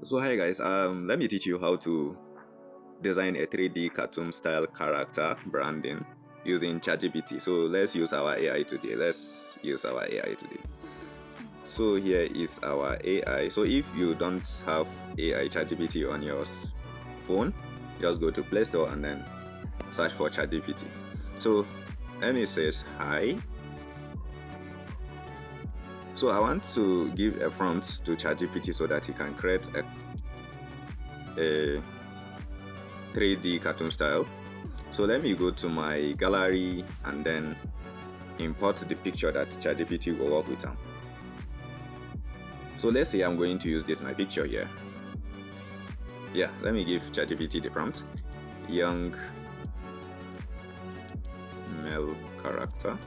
So hi guys, let me teach you how to design a 3D cartoon style character branding using ChatGPT. So let's use our AI today. So here is our AI. So if you don't have AI ChatGPT on your phone, just go to Play Store and then search for ChatGPT. So let me say hi. So I want to give a prompt to ChatGPT so that he can create a 3D cartoon style. So let me go to my gallery and then import the picture that ChatGPT will work with. So let's say I'm going to use this my picture here. Yeah, let me give ChatGPT the prompt. Young male character.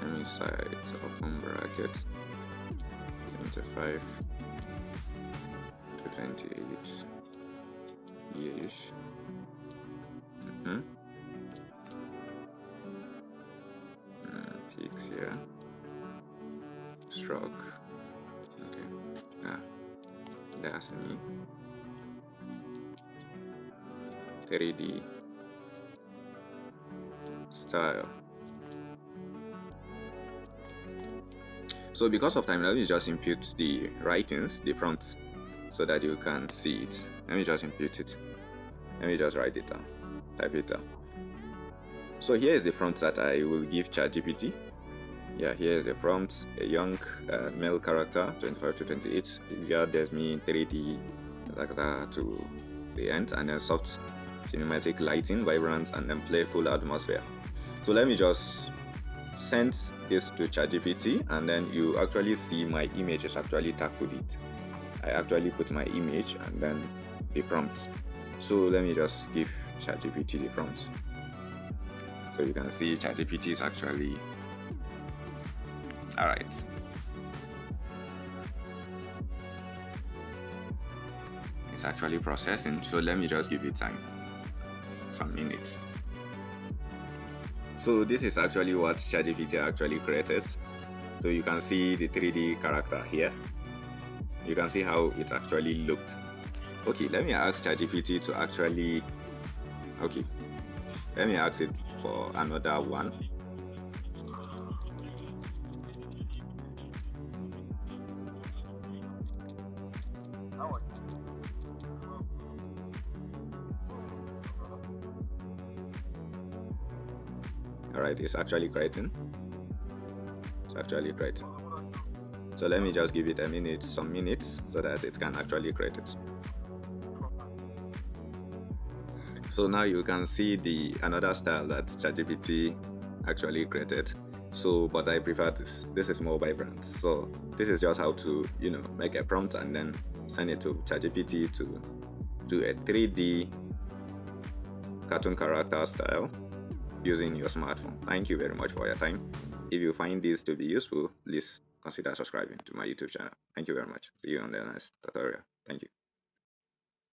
Let me cite open bracket 25 to 28 years. Peaks here. Stroke. Okay. That's me. 3D style. So because of time, let me just input the writings, the prompt, so that you can see it. Let me just input it. Let me just write it down, type it down. So here is the prompt that I will give ChatGPT. Yeah, here is the prompt. A young male character, 25 to 28. Yeah, there's me 3D like that to the end, and then soft cinematic lighting, vibrant, and then playful atmosphere. So let me just send this to ChatGPT, and then you actually see my image is actually tackled it. I actually put my image and then the prompt. So let me just give ChatGPT the prompt. So you can see ChatGPT is actually alright. It's actually processing, so let me just give it time, some minutes. So this is actually what ChatGPT actually created. So you can see the 3D character here. You can see how it actually looked. Okay, let me ask ChatGPT to actually, okay, let me ask it for another one. Alright, it's actually creating. So let me just give it some minutes, so that it can actually create it. So now you can see the another style that ChatGPT actually created. So, but I prefer this. This is more vibrant. So this is just how to, make a prompt and then send it to ChatGPT to do a 3D cartoon character style using your smartphone. Thank you very much for your time. If you find this to be useful, please consider subscribing to my YouTube channel. Thank you very much. See you on the next tutorial. Thank you.